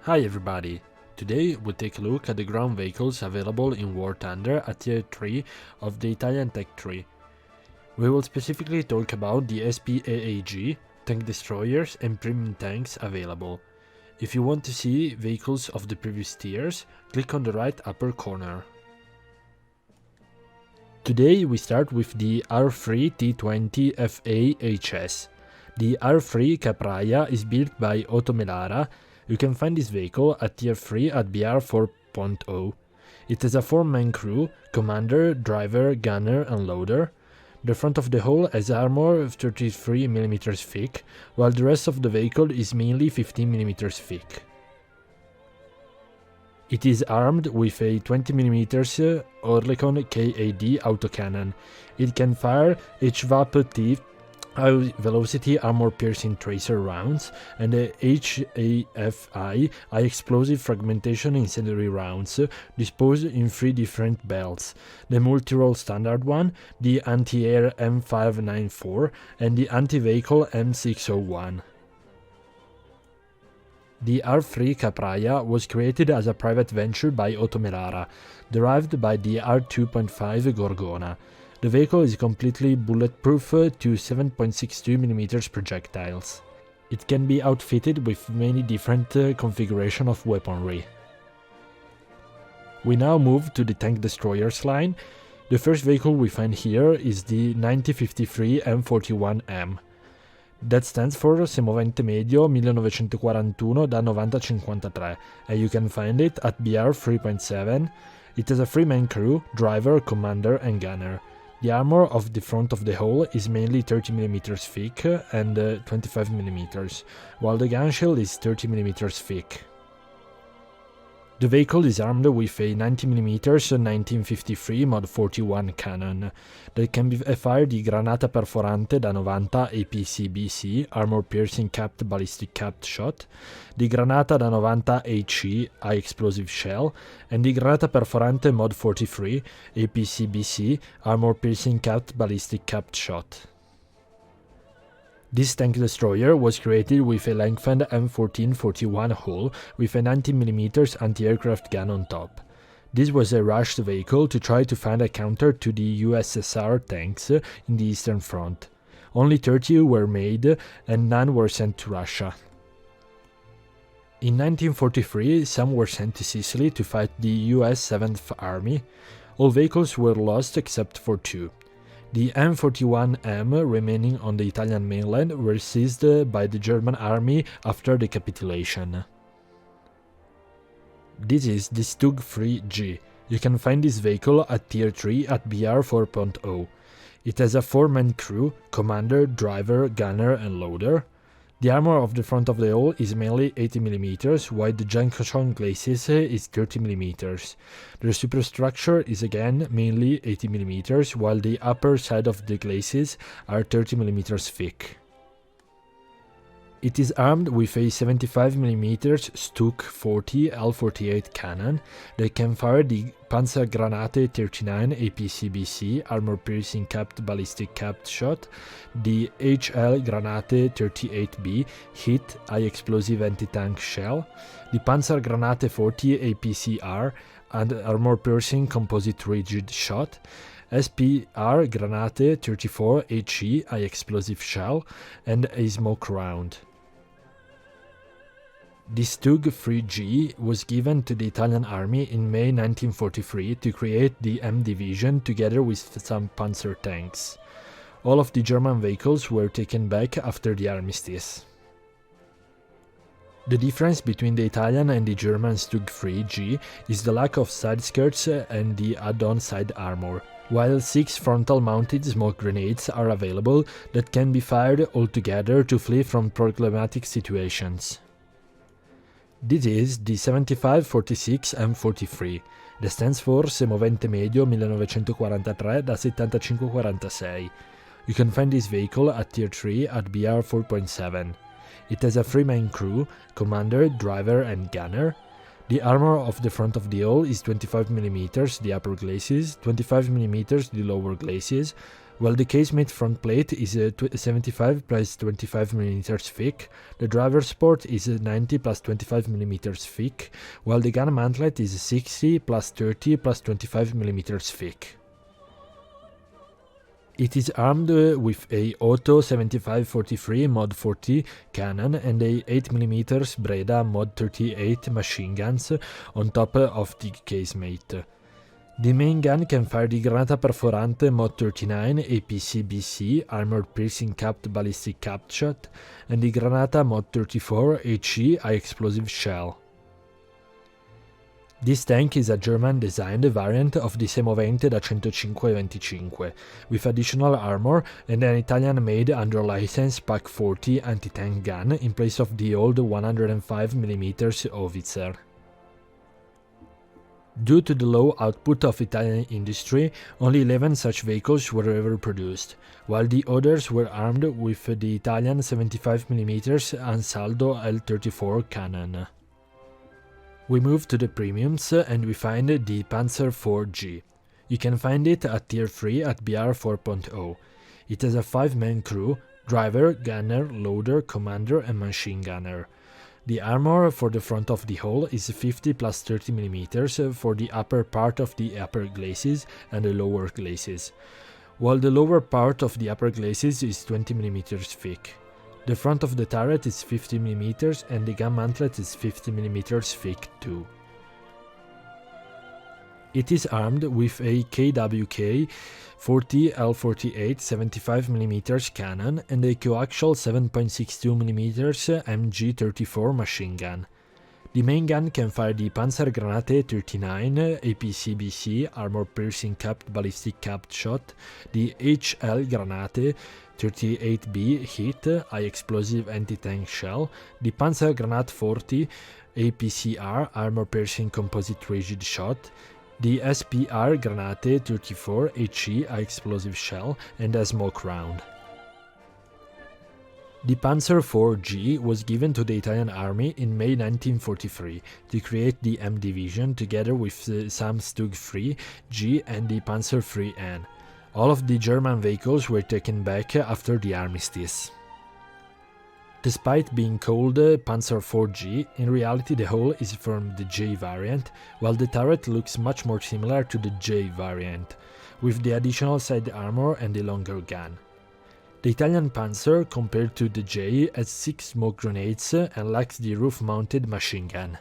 Hi everybody! Today we'll take a look at the ground vehicles available in War Thunder at Tier 3 of the Italian Tech Tree. We will specifically talk about the SPAAG, tank destroyers and premium tanks available. If you want to see vehicles of the previous tiers, click on the right upper corner. Today we start with the R3 T20 FA HS. The R3 Capraia is built by Otto Melara. You can find this vehicle at Tier 3 at BR 4.0. It has a 4-man crew, commander, driver, gunner and loader. The front of the hull has armor of 33mm thick, while the rest of the vehicle is mainly 15mm thick. It is armed with a 20mm Oerlikon KAD autocannon. It can fire HVAP-T high velocity armor piercing tracer rounds and the HAFI high explosive fragmentation incendiary rounds disposed in 3 different belts: the multi-role standard one, the anti-air M594 and the anti-vehicle M601. The R3 Capraia was created as a private venture by Otto Melara, derived by the R2.5 Gorgona. The vehicle is completely bulletproof to 7.62mm projectiles. It can be outfitted with many different configurations of weaponry. We now move to the tank destroyers line. The first vehicle we find here is the 9053 M41M. That stands for Semovente Medio 1941 da 9053, and you can find it at BR 3.7. It has a 3-man crew, driver, commander and gunner. The armor of the front of the hull is mainly 30mm thick and 25mm, while the gun shield is 30mm thick. The vehicle is armed with a 90mm 1953 Mod 41 cannon that can be fired di granata perforante da 90 APC-BC armor piercing capped ballistic capped shot, di granata da 90 HE high explosive shell, and di granata perforante Mod 43 APC-BC armor piercing capped ballistic capped shot. This tank destroyer was created with a lengthened M1441 hull with a 90mm anti-aircraft gun on top. This was a rushed vehicle to try to find a counter to the USSR tanks in the Eastern Front. Only 30 were made and none were sent to Russia. In 1943, some were sent to Sicily to fight the US 7th Army. All vehicles were lost except for 2. The M41M remaining on the Italian mainland were seized by the German army after the capitulation. This is the StuG III G. You can find this vehicle at Tier 3 at BR 4.0. It has a 4-man crew, commander, driver, gunner and loader. The armor of the front of the hull is mainly 80mm, while the junction glacis is 30mm. The superstructure is again mainly 80mm, while the upper side of the glacis are 30mm thick. It is armed with a 75mm StuG 40 L48 cannon that can fire the Panzergranate 39 APC-BC armor-piercing capped ballistic capped shot, the HL Granate 38B hit high-explosive anti-tank shell, the Panzergranate 40 APCR and armor-piercing composite rigid shot, SPR Granate 34 HE high-explosive shell, and a smoke round. The StuG III G was given to the Italian army in May 1943 to create the M division together with some panzer tanks. All of the German vehicles were taken back after the armistice. The difference between the Italian and the German StuG III G is the lack of side skirts and the add-on side armor, while 6 frontal-mounted smoke grenades are available that can be fired altogether to flee from problematic situations. This is the 7546 M43, that stands for Semovente Medio 1943 da 7546. You can find this vehicle at Tier 3 at BR 4.7. It has a 3-man crew, commander, driver and gunner. The armor of the front of the hull is 25mm the upper glacis, 25mm the lower glacis, While the casemate front plate is 75 plus 25 mm thick, the driver's port is 90 plus 25 mm thick, while the gun mantlet is 60 plus 30 plus 25 mm thick. It is armed with a Auto 7543 Mod 40 cannon and a 8mm Breda Mod 38 machine guns on top of the casemate. The main gun can fire the Granata Perforante Mod 39 APC-BC armor-piercing capped ballistic cap shot and the Granata Mod 34 HE high-explosive shell. This tank is a German-designed variant of the semovente da 105-25, with additional armor and an Italian-made under license SPAAG 40 anti-tank gun in place of the old 105mm howitzer. Due to the low output of Italian industry, only 11 such vehicles were ever produced, while the others were armed with the Italian 75mm Ansaldo L34 cannon. We move to the premiums and we find the Panzer IV G. You can find it at Tier 3 at BR 4.0. It has a 5-man crew, driver, gunner, loader, commander and machine gunner. The armor for the front of the hull is 50 plus 30mm for the upper part of the upper glacis and the lower glacis, while the lower part of the upper glacis is 20mm thick. The front of the turret is 50mm and the gun mantlet is 50mm thick too. It is armed with a KWK 40 L48 75mm cannon and a coaxial 7.62mm MG34 machine gun. The main gun can fire the Panzergranate 39 APC-BC armor-piercing capped ballistic capped shot, the HL Granate 38B hit high-explosive anti-tank shell, the Panzergranate 40 APCR armor-piercing composite rigid shot, the SPR Granate 34 HE high-explosive shell, and a smoke round. The Panzer IV G was given to the Italian army in May 1943 to create the M division together with some StuG III G and the Panzer III N. All of the German vehicles were taken back after the armistice. Despite being called Panzer IV G, in reality the hull is from the J variant, while the turret looks much more similar to the J variant, with the additional side armor and the longer gun. The Italian Panzer, compared to the J, has 6 smoke grenades and lacks the roof-mounted machine gun.